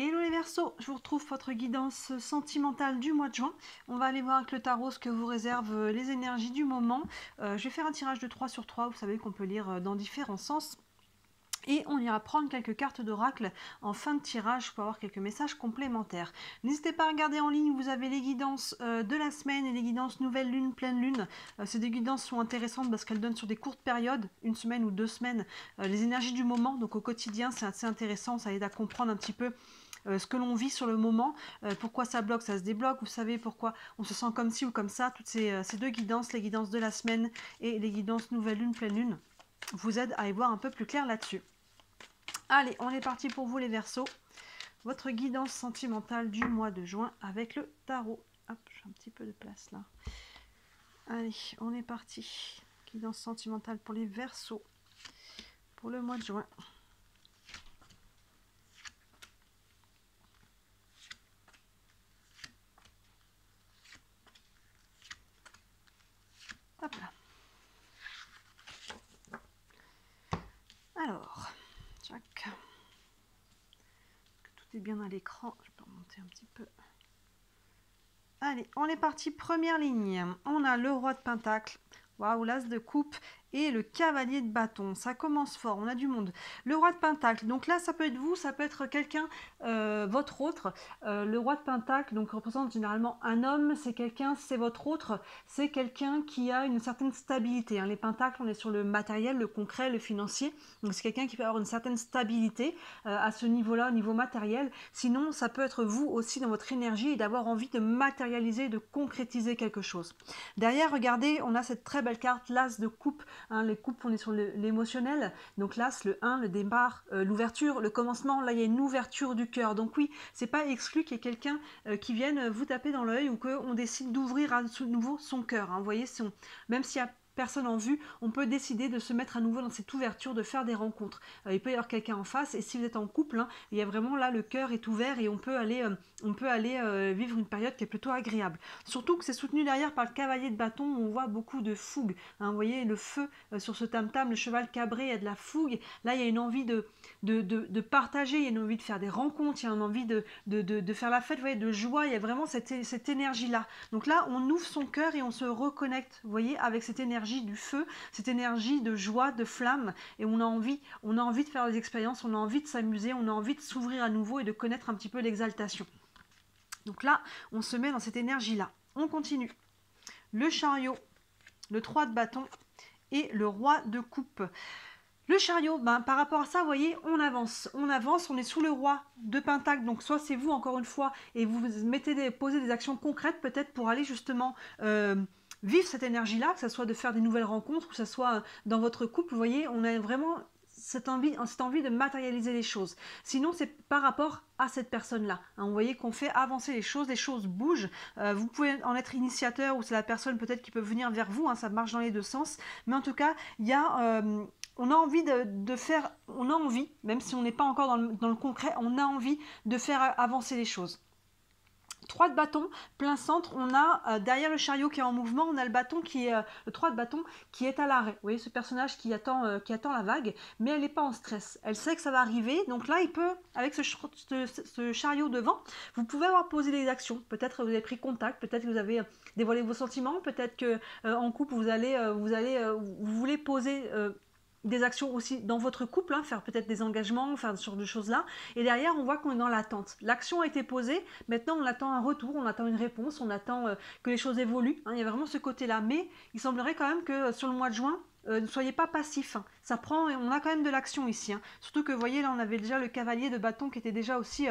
Hello les Verseaux, je vous retrouve votre guidance sentimentale du mois de juin. On va aller voir avec le tarot ce que vous réservent les énergies du moment. Je vais faire un tirage de 3 sur 3, vous savez qu'on peut lire dans différents sens. Et on ira prendre quelques cartes d'oracle en fin de tirage pour avoir quelques messages complémentaires. N'hésitez pas à regarder en ligne, vous avez les guidances de la semaine et les guidances nouvelle lune, pleine lune. Ces deux guidances sont intéressantes parce qu'elles donnent sur des courtes périodes, une semaine ou 2 semaines, les énergies du moment. Donc au quotidien, c'est assez intéressant, ça aide à comprendre un petit peu ce que l'on vit sur le moment, pourquoi ça bloque, ça se débloque, vous savez pourquoi on se sent comme ci ou comme ça. Toutes ces deux guidances, les guidances de la semaine et les guidances nouvelle lune, pleine lune, vous aident à y voir un peu plus clair là-dessus. Allez, on est parti pour vous les Verseaux. Votre guidance sentimentale du mois de juin avec le tarot. Hop, j'ai un petit peu de place là. Allez, on est parti. Guidance sentimentale pour les Verseaux pour le mois de juin. Hop là. Alors, tac. Tout est bien à l'écran. Je peux remonter un petit peu. Allez, on est parti. Première ligne. On a le roi de pentacle. Waouh, l'as de coupe et le cavalier de bâton. Ça commence fort, on a du monde. Le roi de pentacle, donc là ça peut être vous, ça peut être quelqu'un, votre autre. Le roi de pentacle donc représente généralement un homme, c'est quelqu'un, c'est votre autre, c'est quelqu'un qui a une certaine stabilité. Hein. Les pentacles, on est sur le matériel, le concret, le financier, donc c'est quelqu'un qui peut avoir une certaine stabilité à ce niveau-là, au niveau matériel. Sinon, ça peut être vous aussi dans votre énergie et d'avoir envie de matérialiser, de concrétiser quelque chose. Derrière, regardez, on a cette très belle carte, l'as de coupe. Hein, les coupes, on est sur l'émotionnel, donc l'as, le 1, le départ, l'ouverture, le commencement, là il y a une ouverture du cœur, donc oui, c'est pas exclu qu'il y ait quelqu'un qui vienne vous taper dans l'œil ou qu'on décide d'ouvrir à nouveau son cœur, hein, vous voyez, même s'il y a personne en vue, on peut décider de se mettre à nouveau dans cette ouverture, de faire des rencontres. Il peut y avoir quelqu'un en face, et si vous êtes en couple, hein, il y a vraiment là, le cœur est ouvert et on peut aller vivre une période qui est plutôt agréable. Surtout que c'est soutenu derrière par le cavalier de bâton, où on voit beaucoup de fougue. Hein, vous voyez, le feu sur ce tam-tam, le cheval cabré, il y a de la fougue. Là, il y a une envie de partager, il y a une envie de faire des rencontres, il y a une envie de faire la fête, vous voyez, de joie, il y a vraiment cette énergie-là. Donc là, on ouvre son cœur et on se reconnecte, vous voyez, avec cette énergie du feu, cette énergie de joie, de flamme, et on a envie de faire des expériences, on a envie de s'amuser, on a envie de s'ouvrir à nouveau et de connaître un petit peu l'exaltation. Donc là, on se met dans cette énergie-là. On continue. Le chariot, le 3 de bâton et le roi de coupe. Le chariot, par rapport à ça, vous voyez, on avance, on est sous le roi de pentacle, donc soit c'est vous encore une fois, et vous posez des actions concrètes peut-être pour aller justement vivre cette énergie-là, que ce soit de faire des nouvelles rencontres, que ce soit dans votre couple, vous voyez, on a vraiment cette envie de matérialiser les choses. Sinon, c'est par rapport à cette personne-là. Hein, vous voyez qu'on fait avancer les choses bougent. Vous pouvez en être initiateur ou c'est la personne peut-être qui peut venir vers vous, hein, ça marche dans les deux sens. Mais en tout cas, il y a... on a envie même si on n'est pas encore dans le concret, on a envie de faire avancer les choses. 3 de bâton, plein centre, on a derrière le chariot qui est en mouvement, on a le bâton qui est le 3 de bâton qui est à l'arrêt. Vous voyez ce personnage qui attend la vague, mais elle n'est pas en stress. Elle sait que ça va arriver, donc là il peut, avec ce chariot devant, vous pouvez avoir posé des actions. Peut-être que vous avez pris contact, peut-être que vous avez dévoilé vos sentiments, peut-être que en couple vous voulez poser des actions aussi dans votre couple, hein, faire peut-être des engagements, faire ce genre de choses-là. Et derrière, on voit qu'on est dans l'attente. L'action a été posée, maintenant on attend un retour, on attend une réponse, on attend que les choses évoluent. Hein, il y a vraiment ce côté-là. Mais il semblerait quand même que sur le mois de juin, ne soyez pas passif. Hein. Ça prend, on a quand même de l'action ici. Hein. Surtout que, vous voyez, là, on avait déjà le cavalier de bâton qui était déjà aussi...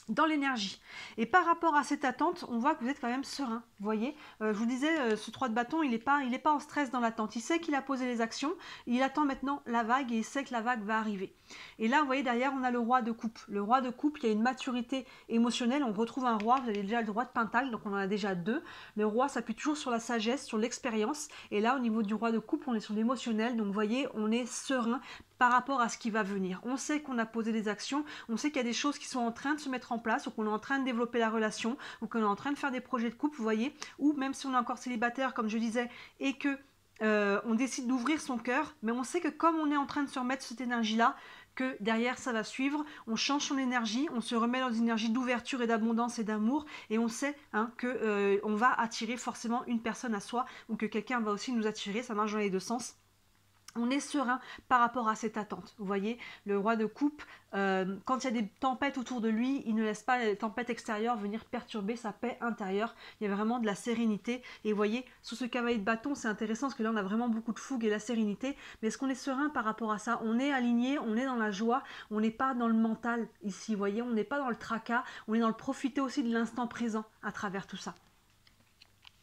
dans l'énergie. Et par rapport à cette attente, on voit que vous êtes quand même serein. Vous voyez, je vous disais, ce 3 de bâton, il n'est pas en stress dans l'attente. Il sait qu'il a posé les actions, il attend maintenant la vague et il sait que la vague va arriver. Et là, vous voyez, derrière, on a le roi de coupe. Le roi de coupe, il y a une maturité émotionnelle. On retrouve un roi, vous avez déjà le roi de pentacle, donc on en a déjà 2. Le roi s'appuie toujours sur la sagesse, sur l'expérience. Et là, au niveau du roi de coupe, on est sur l'émotionnel. Donc, vous voyez, on est serein par rapport à ce qui va venir. On sait qu'on a posé des actions, on sait qu'il y a des choses qui sont en train de se mettre en place, ou qu'on est en train de développer la relation, ou qu'on est en train de faire des projets de couple, vous voyez, ou même si on est encore célibataire, comme je disais, et que on décide d'ouvrir son cœur, mais on sait que comme on est en train de se remettre cette énergie-là, que derrière ça va suivre, on change son énergie, on se remet dans une énergie d'ouverture et d'abondance et d'amour, et on sait que on va attirer forcément une personne à soi, ou que quelqu'un va aussi nous attirer, ça marche dans les deux sens. On est serein par rapport à cette attente. Vous voyez, le roi de coupe, quand il y a des tempêtes autour de lui, il ne laisse pas les tempêtes extérieures venir perturber sa paix intérieure. Il y a vraiment de la sérénité. Et vous voyez, sous ce cavalier de bâton, c'est intéressant parce que là, on a vraiment beaucoup de fougue et la sérénité. Mais est-ce qu'on est serein par rapport à ça? On est aligné, on est dans la joie, on n'est pas dans le mental ici. Vous voyez, on n'est pas dans le tracas, on est dans le profiter aussi de l'instant présent à travers tout ça.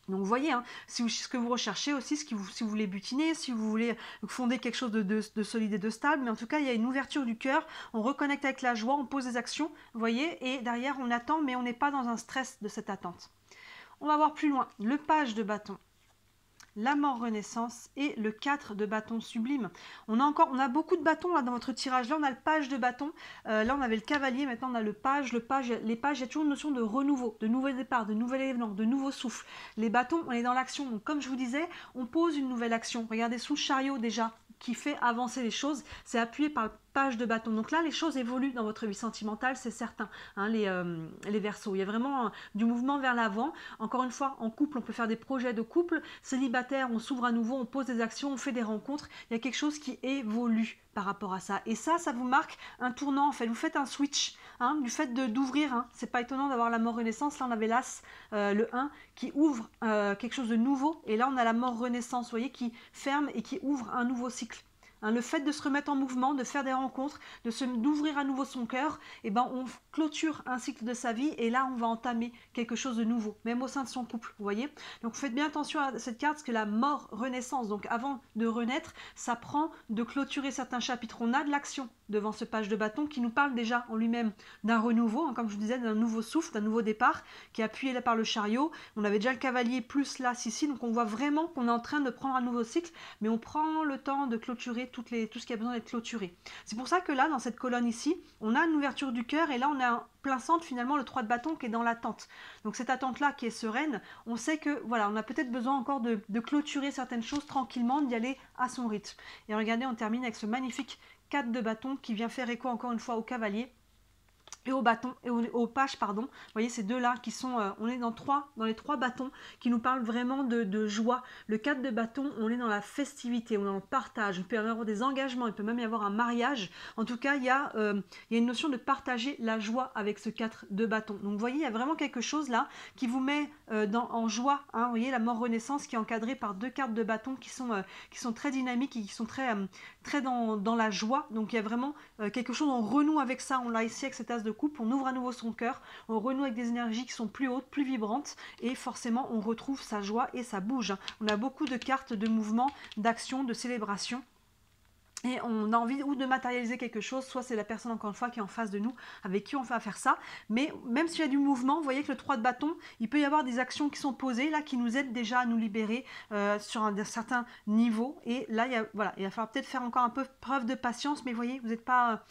Donc vous voyez, ce que vous recherchez aussi, si vous voulez butiner, si vous voulez fonder quelque chose de solide et de stable, mais en tout cas il y a une ouverture du cœur, on reconnecte avec la joie, on pose des actions, vous voyez, et derrière on attend, mais on n'est pas dans un stress de cette attente. On va voir plus loin, le page de bâton, la mort renaissance et le 4 de bâton sublime. On a beaucoup de bâtons là dans votre tirage. Là on a le page de bâton, là on avait le cavalier, maintenant on a les pages, les pages, il y a toujours une notion de renouveau, de nouvel départ, de nouvel événement, de nouveau souffle. Les bâtons, on est dans l'action, donc comme je vous disais, on pose une nouvelle action. Regardez sous le chariot déjà, qui fait avancer les choses, c'est appuyé par le page de bâton. Donc là, les choses évoluent dans votre vie sentimentale, c'est certain, les Verseaux. Il y a vraiment du mouvement vers l'avant. Encore une fois, en couple, on peut faire des projets de couple. Célibataire, on s'ouvre à nouveau, on pose des actions, on fait des rencontres. Il y a quelque chose qui évolue par rapport à ça. Et ça vous marque un tournant, en fait. Vous faites un switch, du fait d'ouvrir. C'est pas étonnant d'avoir la mort renaissance. Là, on avait l'as, le 1, qui ouvre quelque chose de nouveau. Et là, on a la mort renaissance, vous voyez, qui ferme et qui ouvre un nouveau cycle. Le fait de se remettre en mouvement, de faire des rencontres, d'ouvrir à nouveau son cœur, on clôture un cycle de sa vie et là on va entamer quelque chose de nouveau, même au sein de son couple, vous voyez. Donc faites bien attention à cette carte, parce que la mort renaissance, donc avant de renaître, ça prend de clôturer certains chapitres. On a de l'action devant ce page de bâton qui nous parle déjà en lui-même d'un renouveau, comme je vous disais, d'un nouveau souffle, d'un nouveau départ, qui est appuyé là par le chariot. On avait déjà le cavalier plus l'as ici, donc on voit vraiment qu'on est en train de prendre un nouveau cycle, mais on prend le temps de clôturer tout ce qui a besoin d'être clôturé. C'est pour ça que là, dans cette colonne ici, on a une ouverture du cœur et là, on a un plein centre finalement le 3 de bâton qui est dans l'attente. Donc cette attente-là qui est sereine, on sait que voilà, on a peut-être besoin encore de clôturer certaines choses tranquillement, d'y aller à son rythme. Et regardez, on termine avec ce magnifique 4 de bâton qui vient faire écho encore une fois au cavalier et au bâton et au page, pardon. Vous voyez ces deux là qui sont on est dans les trois bâtons qui nous parlent vraiment de joie. Le 4 de bâton, on est dans la festivité, on est dans le partage, il peut y avoir des engagements, il peut même y avoir un mariage. En tout cas, il y a une notion de partager la joie avec ce 4 de bâton. Donc vous voyez, il y a vraiment quelque chose là qui vous met en joie, vous voyez la mort renaissance qui est encadrée par deux cartes de bâton qui sont très dynamiques et qui sont très dans la joie. Donc il y a vraiment quelque chose, on renoue avec ça, on l'a ici avec cette as de coupe, on ouvre à nouveau son cœur, on renoue avec des énergies qui sont plus hautes, plus vibrantes, et forcément on retrouve sa joie et ça bouge. On a beaucoup de cartes de mouvement, d'action, de célébration. Et on a envie ou de matérialiser quelque chose, soit c'est la personne encore une fois qui est en face de nous, avec qui on va faire ça. Mais même s'il y a du mouvement, vous voyez que le 3 de bâton, il peut y avoir des actions qui sont posées, là, qui nous aident déjà à nous libérer sur un certain niveau. Et là, il va falloir peut-être faire encore un peu preuve de patience, mais vous voyez, vous n'êtes pas...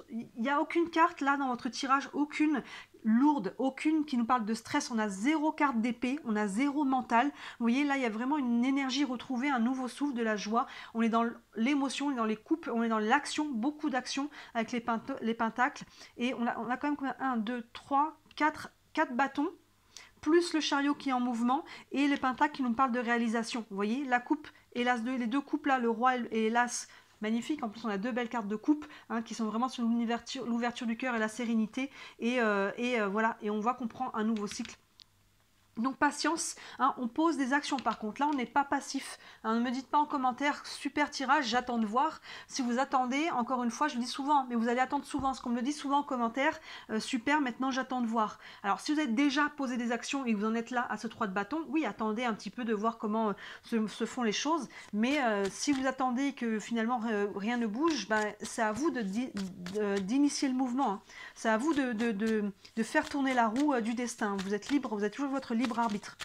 il n'y a aucune carte là dans votre tirage, aucune lourde, aucune qui nous parle de stress. On a 0 carte d'épée, on a 0 mental. Vous voyez, là, il y a vraiment une énergie retrouvée, un nouveau souffle, de la joie. On est dans l'émotion, on est dans les couples, on est dans l'action, beaucoup d'action avec les pentacles. Et on a quand même 1, 2, 3, 4 bâtons, plus le chariot qui est en mouvement, et les pentacles qui nous parlent de réalisation. Vous voyez, la coupe et l'as, les deux coupes là, le roi et l'as, magnifique. En plus, on a deux belles cartes de coupe qui sont vraiment sur l'ouverture du cœur et la sérénité. Et voilà, et on voit qu'on prend un nouveau cycle. Donc patience, on pose des actions par contre, là on n'est pas passif, ne me dites pas en commentaire super tirage, j'attends de voir. Si vous attendez, encore une fois je le dis souvent, mais vous allez attendre souvent, ce qu'on me dit souvent en commentaire, super, maintenant j'attends de voir. Alors si vous avez déjà posé des actions et que vous en êtes là à ce 3 de bâton, oui, attendez un petit peu de voir comment se font les choses, mais si vous attendez que finalement rien ne bouge, c'est à vous d'initier le mouvement, c'est à vous de faire tourner la roue du destin. Vous êtes libre, vous êtes toujours votre libre arbitre.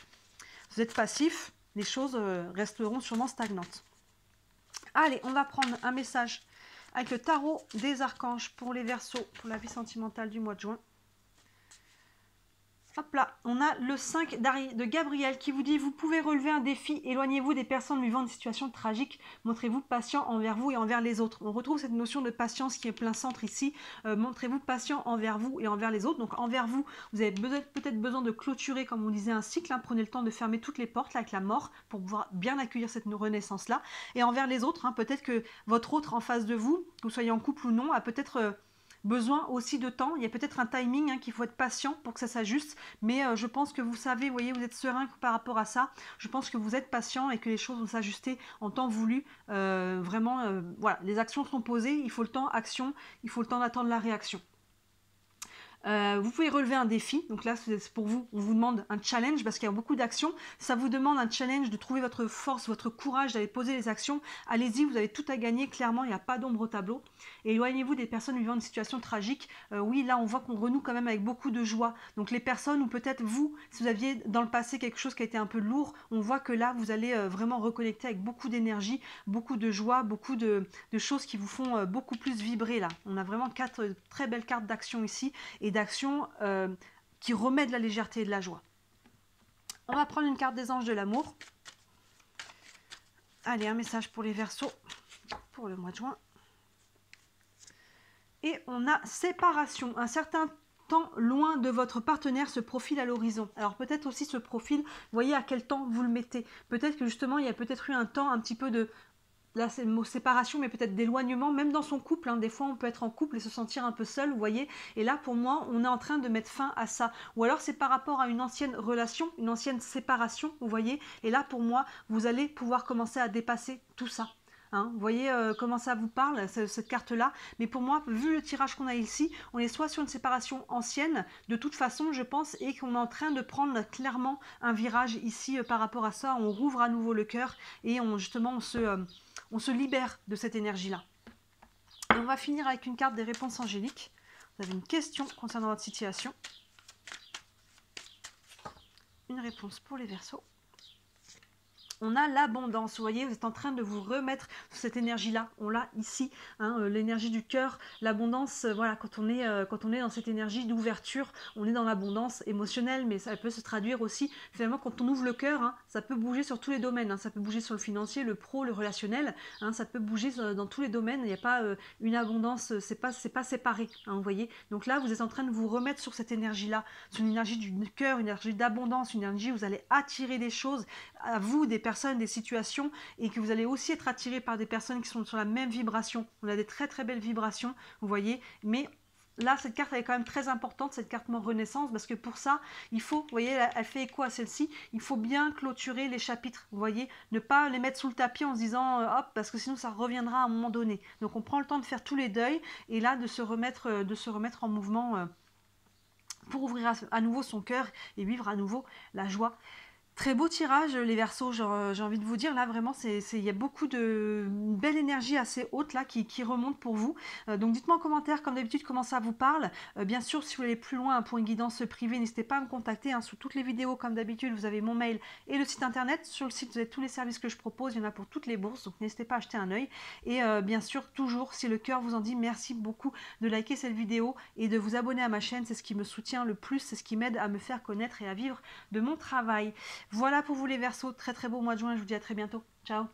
Vous êtes passif, les choses resteront sûrement stagnantes. Allez, on va prendre un message avec le tarot des archanges pour les Verseaux, pour la vie sentimentale du mois de juin. Hop là, on a le 5 de Gabriel qui vous dit: vous pouvez relever un défi, éloignez-vous des personnes vivant des situations tragiques, montrez-vous patient envers vous et envers les autres. On retrouve cette notion de patience qui est plein centre ici. Montrez-vous patient envers vous et envers les autres. Donc envers vous, vous avez peut-être besoin de clôturer, comme on disait, un cycle. Prenez le temps de fermer toutes les portes là, avec la mort pour pouvoir bien accueillir cette renaissance là. Et envers les autres, peut-être que votre autre en face de vous, que vous soyez en couple ou non, a peut-être besoin aussi de temps. Il y a peut-être un timing qu'il faut être patient pour que ça s'ajuste, mais je pense que vous savez, vous voyez, vous êtes serein par rapport à ça. Je pense que vous êtes patient et que les choses vont s'ajuster en temps voulu. Vraiment, voilà, les actions sont posées, il faut le temps, action, il faut le temps d'attendre la réaction. Vous pouvez relever un défi, donc là c'est pour vous, on vous demande un challenge parce qu'il y a beaucoup d'actions, ça vous demande un challenge de trouver votre force, votre courage d'aller poser les actions, allez-y, vous avez tout à gagner, clairement il n'y a pas d'ombre au tableau. Et éloignez-vous des personnes vivant une situation tragique. Oui, là on voit qu'on renoue quand même avec beaucoup de joie, donc les personnes, ou peut-être vous, si vous aviez dans le passé quelque chose qui a été un peu lourd, on voit que là vous allez vraiment reconnecter avec beaucoup d'énergie, beaucoup de joie, beaucoup de choses qui vous font beaucoup plus vibrer là. On a vraiment 4 très belles cartes d'action ici, et d'action qui remet de la légèreté et de la joie. On va prendre une carte des anges de l'amour. Allez, un message pour les Verseaux pour le mois de juin. Et on a séparation. Un certain temps loin de votre partenaire se profile à l'horizon. Alors peut-être aussi ce profil, voyez à quel temps vous le mettez. Peut-être que justement il y a peut-être eu un temps un petit peu de... Là c'est le mot séparation, mais peut-être d'éloignement, même dans son couple, des fois on peut être en couple et se sentir un peu seul, vous voyez, et là pour moi on est en train de mettre fin à ça, ou alors c'est par rapport à une ancienne relation, une ancienne séparation, vous voyez, et là pour moi vous allez pouvoir commencer à dépasser tout ça. Vous voyez comment ça vous parle, cette carte-là. Mais pour moi, vu le tirage qu'on a ici, on est soit sur une séparation ancienne, de toute façon, je pense, et qu'on est en train de prendre clairement un virage ici par rapport à ça. On rouvre à nouveau le cœur et justement, on se libère de cette énergie-là. Et on va finir avec une carte des réponses angéliques. Vous avez une question concernant votre situation. Une réponse pour les Verseaux. On a l'abondance, vous voyez, vous êtes en train de vous remettre sur cette énergie-là. On l'a ici, l'énergie du cœur, l'abondance. Voilà, quand on est dans cette énergie d'ouverture, on est dans l'abondance émotionnelle, mais ça peut se traduire aussi, finalement, quand on ouvre le cœur, ça peut bouger sur tous les domaines. Ça peut bouger sur le financier, le pro, le relationnel. Ça peut bouger dans tous les domaines. Il n'y a pas une abondance, c'est pas séparé, vous voyez. Donc là, vous êtes en train de vous remettre sur cette énergie-là, sur une énergie du cœur, une énergie d'abondance, une énergie où vous allez attirer des choses à vous, des personnes, des situations, et que vous allez aussi être attiré par des personnes qui sont sur la même vibration. On a des très très belles vibrations, vous voyez, mais là cette carte elle est quand même très importante, cette carte mort renaissance, parce que pour ça il faut, vous voyez, elle fait écho à celle-ci, il faut bien clôturer les chapitres, vous voyez, ne pas les mettre sous le tapis en se disant hop, parce que sinon ça reviendra à un moment donné. Donc on prend le temps de faire tous les deuils et là de se remettre en mouvement pour ouvrir à nouveau son cœur et vivre à nouveau la joie. Très beau tirage, les Verseaux, j'ai envie de vous dire, là vraiment, il y a beaucoup de belle énergie assez haute là qui remonte pour vous. Donc dites-moi en commentaire, comme d'habitude, comment ça vous parle. Bien sûr, si vous voulez aller plus loin pour une guidance privée, n'hésitez pas à me contacter. Sous toutes les vidéos, comme d'habitude, vous avez mon mail et le site internet. Sur le site, vous avez tous les services que je propose, il y en a pour toutes les bourses, donc n'hésitez pas à jeter un œil. Et bien sûr, toujours, si le cœur vous en dit, merci beaucoup de liker cette vidéo et de vous abonner à ma chaîne, c'est ce qui me soutient le plus, c'est ce qui m'aide à me faire connaître et à vivre de mon travail. Voilà pour vous les Verseaux, très très beau mois de juin, je vous dis à très bientôt. Ciao.